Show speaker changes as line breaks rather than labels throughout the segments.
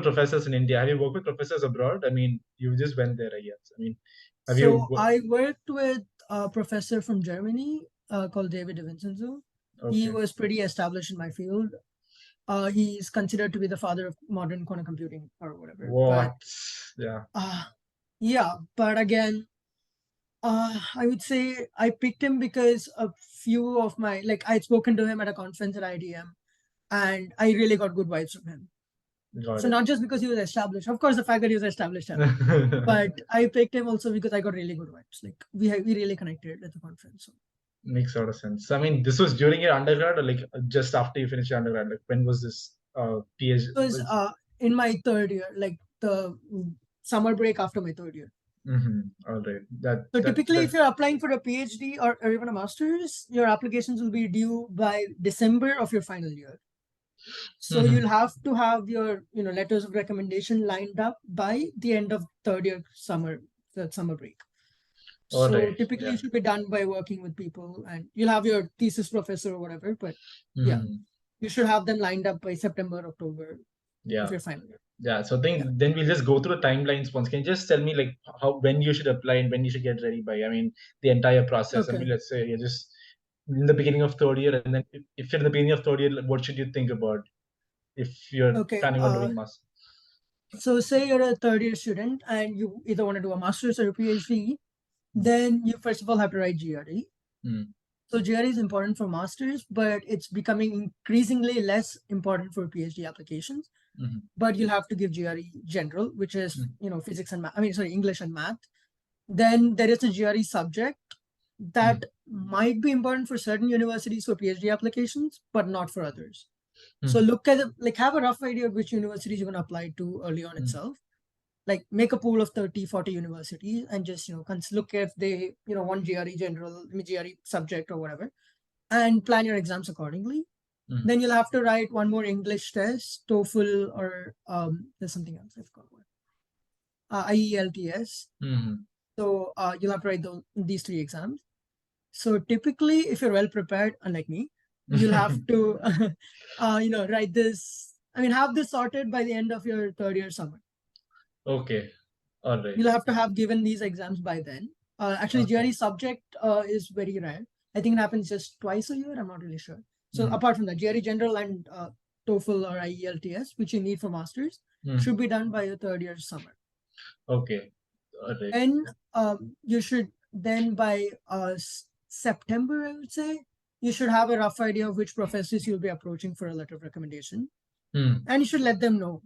professors in India. Have you worked with professors abroad? I mean, you just went there, I guess. I mean, have you?
So I worked with a professor from Germany called David DiVincenzo. He
Okay.
was pretty established in my field. He's considered to be the father of modern quantum computing or whatever. But
What? Yeah.
uh, yeah, but again, I would say I picked him because a few of my, like, I'd spoken to him at a conference at IDM and I really got good vibes from him.
Got
So
it.
not just because he was established, of course, the fact that he was established helped, but I picked him also because I got really good vibes. Like we really connected at the conference. So.
Makes a lot of sense. I mean, this was during your undergrad or like just after you finished your undergrad? Like when was this PhD?
It was in my third year, like the summer break after my third year.
All right. That
So
that
typically,
that.
if you're applying for a PhD or even a master's, your applications will be due by December of your final year. So
Mm-hmm.
you'll have to have your letters of recommendation lined up by the end of third year the summer break.
All
So
right.
typically,
Yeah.
it should be done by working with people, and you'll have your thesis professor or whatever. But yeah,
Mm-hmm.
you should have them lined up by September, October of
Yeah.
your final year.
Yeah. So I
Yeah.
think then we'll just go through the timelines once. Can you just tell me like how when you should apply and when you should get ready by? I mean, the entire process. I
Okay.
mean, let's say you're just in the beginning of third year, and then if you're in the beginning of third year, like, what should you think about if you're
Okay.
planning on doing master?
So say you're a third year student and you either want to do a master's or a PhD, then you first of all have to write GRE.
Mm.
So GRE is important for masters, but it's becoming increasingly less important for PhD applications.
Mm-hmm.
But you'll have to give GRE general, which is physics and math. I mean, sorry, English and math. Then there is a GRE subject that might be important for certain universities for PhD applications, but not for others. So
Mm-hmm.
look at it, like have a rough idea of which universities you're going to apply to early on itself. Like make a pool of 30, 40 universities and just, look if they, want GRE general, GRE subject or whatever, and plan your exams accordingly.
Mm-hmm.
Then you'll have to write one more English test, TOEFL, or there's something else I forgot what. IELTS.
Mm-hmm.
So you'll have to write these three exams. So typically, if you're well prepared, unlike me, you'll have to, write this. I mean, have this sorted by the end of your third year summer.
Okay. All right.
You'll have to have given these exams by then. Actually,
Okay.
GRE subject is very rare. I think it happens just twice a year. I'm not really sure. So apart from that, GRE general and TOEFL or IELTS, which you need for masters, should be done by your third year summer.
Okay. All right.
And you should then by September, I would say, you should have a rough idea of which professors you'll be approaching for a letter of recommendation. And you should let them know.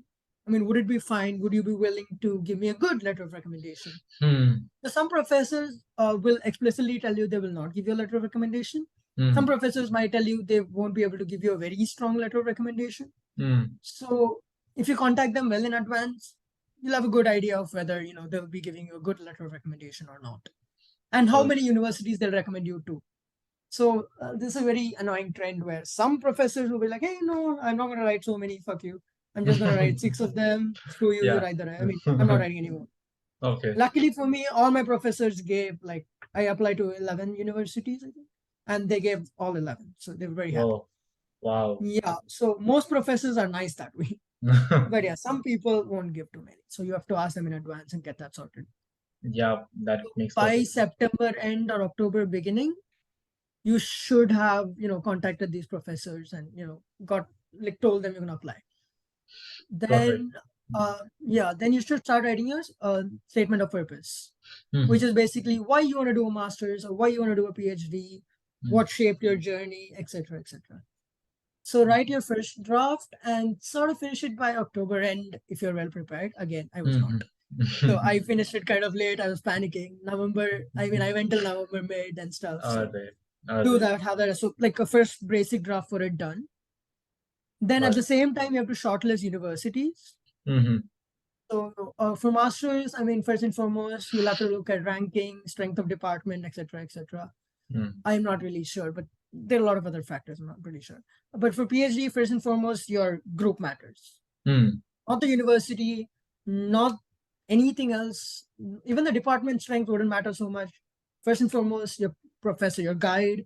I mean, would it be fine? Would you be willing to give me a good letter of recommendation? So some professors will explicitly tell you they will not give you a letter of recommendation. Some professors might tell you they won't be able to give you a very strong letter of recommendation. So if you contact them well in advance, you'll have a good idea of whether they'll be giving you a good letter of recommendation or not, and how many universities they'll recommend you to. So this is a very annoying trend where some professors will be like, "Hey, no, I'm not going to write so many. Fuck you. I'm just going to write 6 of them. Screw you. You
Yeah.
write the rest. I mean, I'm not writing anymore."
Okay.
Luckily for me, all my professors gave, like, I applied to 11 universities, I think, and they gave all 11. So they were very happy.
Oh, wow.
Yeah. So most professors are nice that way. But yeah, some people won't give too many. So you have to ask them in advance and get that sorted.
Yeah, that makes
By
perfect sense.
September end or October beginning, you should have, contacted these professors and, got, like, told them you're going to apply.
Perfect.
Then, then you should start writing your statement of purpose, which
Mhm.
is basically why you want to do a master's or why you want to do a PhD, what shaped your journey, etc., etc. So write your first draft and sort of finish it by October end if you're well prepared. Again, I was not. So I finished it kind of late. I was panicking. November, I mean, I went till November mid and stuff.
All
So
right. All
do
right.
that, have that. So like a first basic draft for it done. Then at
Got
the
it.
same time, you have to shortlist universities.
Mm-hmm.
So for masters, I mean, first and foremost, you'll have to look at ranking, strength of department, etc., etc. I'm not really sure, but there are a lot of other factors. I'm not pretty sure. But for PhD, first and foremost, your group matters. Not the university, not anything else. Even the department strength wouldn't matter so much. First and foremost, your professor, your guide,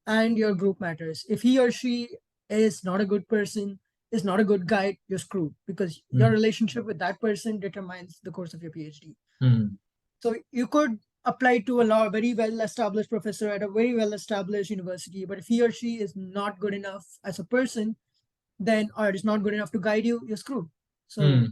and your group matters. If he or she is not a good person, is not a good guide, you're screwed, because your relationship with that person determines the course of your PhD. So you could apply to a very well-established professor at a very well-established university, but if he or she is not good enough as a person, then, or it is not good enough to guide you, you're screwed. So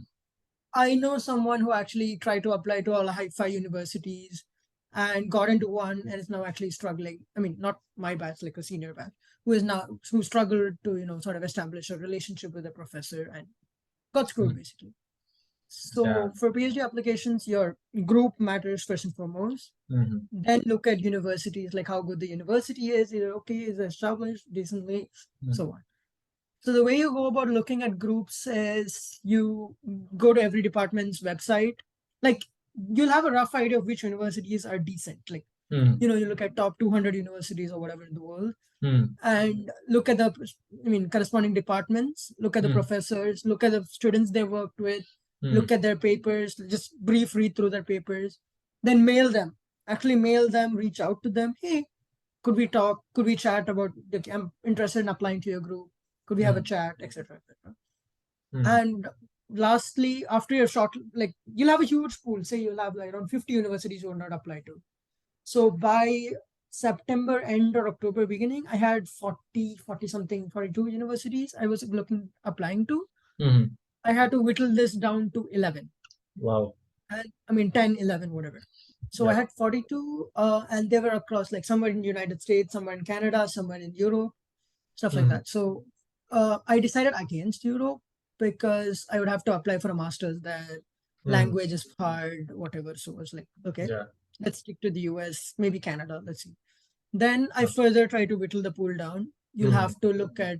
I know someone who actually tried to apply to all high-fi universities and got into one and is now actually struggling. I mean, not my batch, like a senior batch, who struggled to, sort of establish a relationship with a professor and got screwed basically. So for PhD applications, your group matters first and foremost. Then look at universities, like how good the university is, is it established decently, so on. So the way you go about looking at groups is you go to every department's website. Like, you'll have a rough idea of which universities are decent. Like, you look at top 200 universities or whatever in the world, and look at the, corresponding departments, look at the professors, look at the students they worked with, look at their papers, just brief read through their papers, then actually mail them, reach out to them. Hey, could we talk? Could we chat about, I'm interested in applying to your group. Could we have a chat, etc., etc. And lastly, after your short, like, you'll have a huge pool. Say you'll have like around 50 universities you will not apply to. So by September end or October beginning, I had 40 something, 42 universities I was applying to. I had to whittle this down to 11.
Wow.
And 10, 11, whatever. So I had 42, and they were across, like, somewhere in the United States, somewhere in Canada, somewhere in Europe, stuff like that. So I decided against Europe because I would have to apply for a master's there. Language is hard, whatever. So I was like, okay, let's stick to the US, maybe Canada. Let's see. Then I further try to whittle the pool down. You'll have to look at,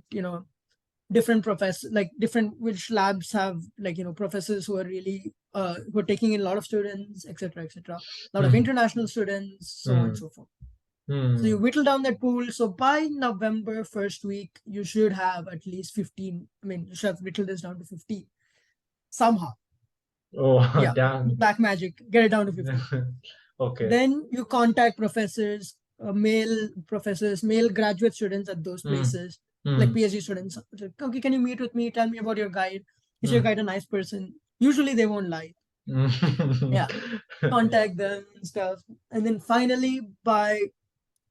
different professors, like which labs have, like, professors who are really, who are taking in a lot of students, etc., etc. A lot of international students, so on and so forth. So you whittle down that pool. So by November first week, you should have at least 15. You should have whittled this down to 50 somehow.
Oh, yeah. Damn.
Black magic. Get it down to 50.
Okay.
Then you contact professors, male professors, male graduate students at those places, like PhD students. Okay, can you meet with me? Tell me about your guide. Is your guide a nice person? Usually they won't lie. Contact them and stuff. And then finally, by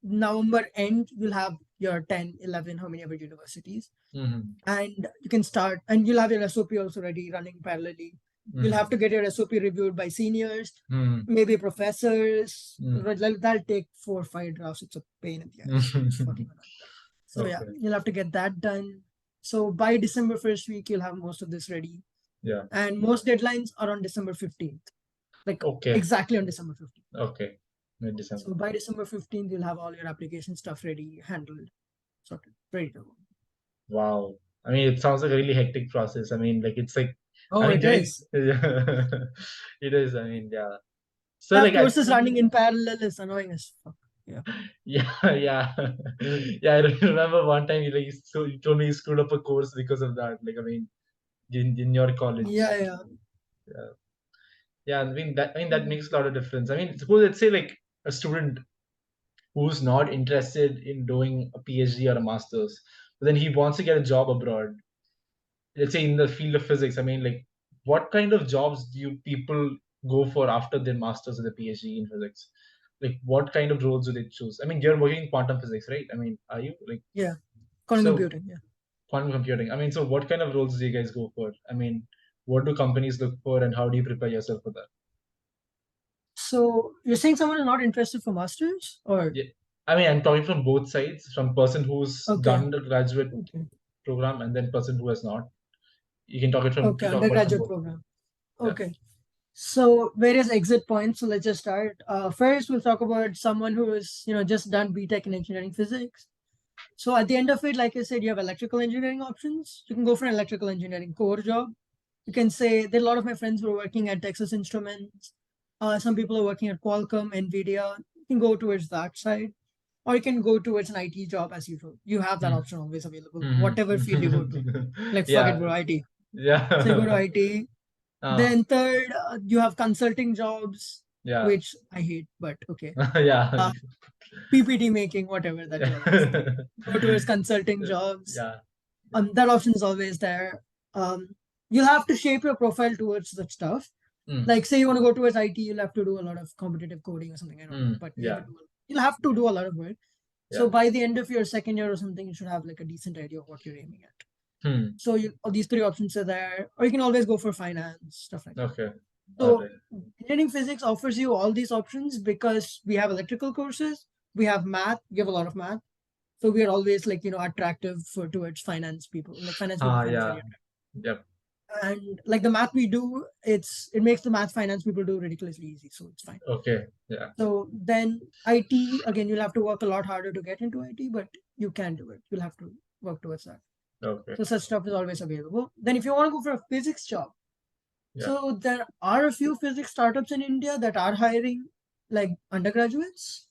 November end, you'll have your 10, 11, how many ever universities. And you can start, and you'll have your SOP also ready, running parallelly. You'll have to get your SOP reviewed by seniors, maybe professors. That'll take 4 or 5 drafts. It's a pain in the ass. So yeah, you'll have to get that done. So by December 1st week, you'll have most of this ready.
Yeah.
And most deadlines are on December 15th. Like, exactly on December 15th.
Okay. December.
So by December 15th, you'll have all your application stuff ready, handled, sorted, ready to go.
Wow. It sounds like a really hectic process. It's like,
it is.
It is. Yeah. So
like, courses running in parallel is annoying as fuck.
Yeah. I remember one time you told me you screwed up a course because of that. Like, in your college.
Yeah.
That makes a lot of difference. Suppose, let's say, like, a student who's not interested in doing a PhD or a master's, but then he wants to get a job abroad. Let's say in the field of physics. Like, what kind of jobs do people go for after their master's or their PhD in physics? Like, what kind of roles do they choose? You're working in quantum physics, right? Are you, like?
Yeah, quantum computing. Yeah,
quantum computing. So what kind of roles do you guys go for? What do companies look for, and how do you prepare yourself for that?
So you're saying someone is not interested for masters, or?
Yeah. I'm talking from both sides, from person who's done the graduate program and then person who has not. You can talk it from
undergraduate program. Okay. So various exit points. So let's just start. First, we'll talk about someone who is, just done BTech in engineering physics. So at the end of it, like I said, you have electrical engineering options. You can go for an electrical engineering core job. You can say, there are a lot of my friends who are working at Texas Instruments. Some people are working at Qualcomm, NVIDIA. You can go towards that side. Or you can go towards an IT job as usual. You have that option always available, whatever field you go to. Like, fuck it, bro, IT.
Yeah.
So you go to IT. Then third, you have consulting jobs, which I hate, but okay. PPT making, whatever that job is. Go towards consulting jobs.
Yeah.
That option is always there. you'll have to shape your profile towards that stuff. Like say you want to go towards IT, you'll have to do a lot of competitive coding or something. I don't know, but you'll have to do a lot of work. So by the end of your second year or something, you should have like a decent idea of what you're aiming at. So all these three options are there, or you can always go for finance, stuff like that.
Okay.
So engineering physics offers you all these options because we have electrical courses, we have math, we have a lot of math. So we are always like, attractive towards finance people, like finance people.
Yep.
And like the math we do, it makes the math finance people do ridiculously easy. So it's fine.
Okay. Yeah.
So then IT, again, you'll have to work a lot harder to get into IT, but you can do it. You'll have to work towards that.
Okay.
So such stuff is always available. Then if you want to go for a physics job, so there are a few physics startups in India that are hiring like undergraduates.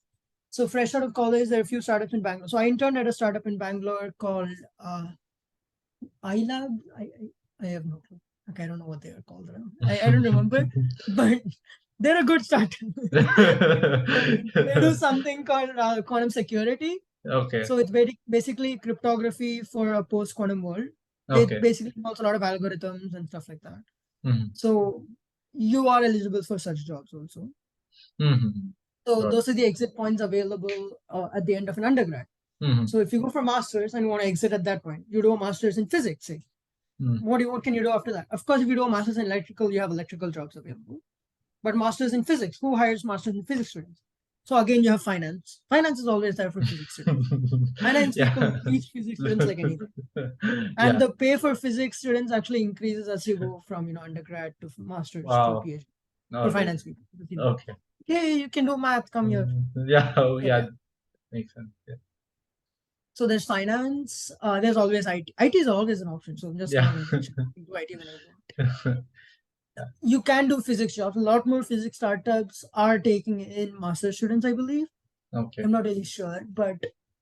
So fresh out of college, there are a few startups in Bangalore. So I interned at a startup in Bangalore called iLab. I have no clue. Okay, I don't know what they are called. I don't remember, but they're a good startup. They do something called quantum security.
Okay.
So it's basically cryptography for a post-quantum world. Okay. It basically involves a lot of algorithms and stuff like that. So you are eligible for such jobs also. So those are the exit points available at the end of an undergrad. So if you go for masters and you want to exit at that point, you do a master's in physics, say. What can you do after that? Of course, if you do a master's in electrical, you have electrical jobs available. But masters in physics, who hires masters in physics students? So again, you have finance. Finance is always there for physics students. Finance people teach physics students like anything. And the pay for physics students actually increases as you go from undergrad to masters to PhD for finance people. Okay. Hey, you can do math. Come here.
Yeah. Makes sense. Yeah.
So there's finance. There's always IT. IT is always an option. So I'm just going to do IT when I want. You can do physics jobs. A lot more physics startups are taking in master students, I believe.
Okay.
I'm not really sure, but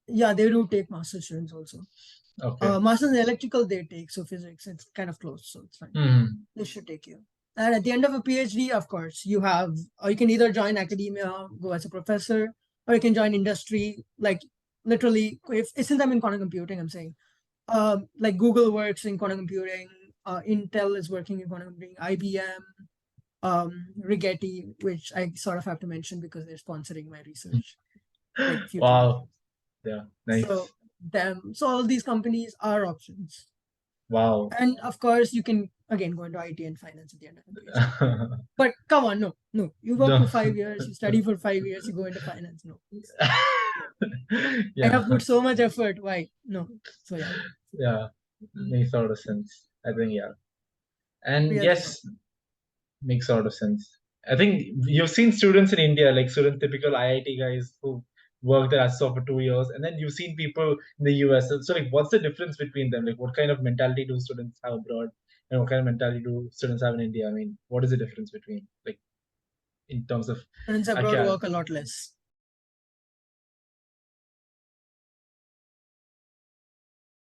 yeah, they do take master students also.
Okay.
Masters in electrical they take, so physics it's kind of close, so it's fine. They should take you. And at the end of a PhD, of course, you can either join academia, go as a professor, or you can join industry. Like literally, since I'm in quantum computing, I'm saying, like Google works in quantum computing. Intel is working in quantum computing, IBM, Rigetti, which I sort of have to mention because they're sponsoring my research. Like
wow. Yeah, nice.
So all these companies are options.
Wow.
And of course, you can again go into IT and finance at the end of the day. But come on, no. You work for 5 years, you study for 5 years, you go into finance. No. I have put so much effort. Why? No. So yeah.
Yeah. Makes a lot of sense. I think And yes, makes a lot of sense. I think you've seen students in India, like typical IIT guys who work their asses off for 2 years, and then you've seen people in the US. So like, what's the difference between them? Like, what kind of mentality do students have abroad, and what kind of mentality do students have in India? I mean, what is the difference between, like, in terms of
students abroad work a lot less.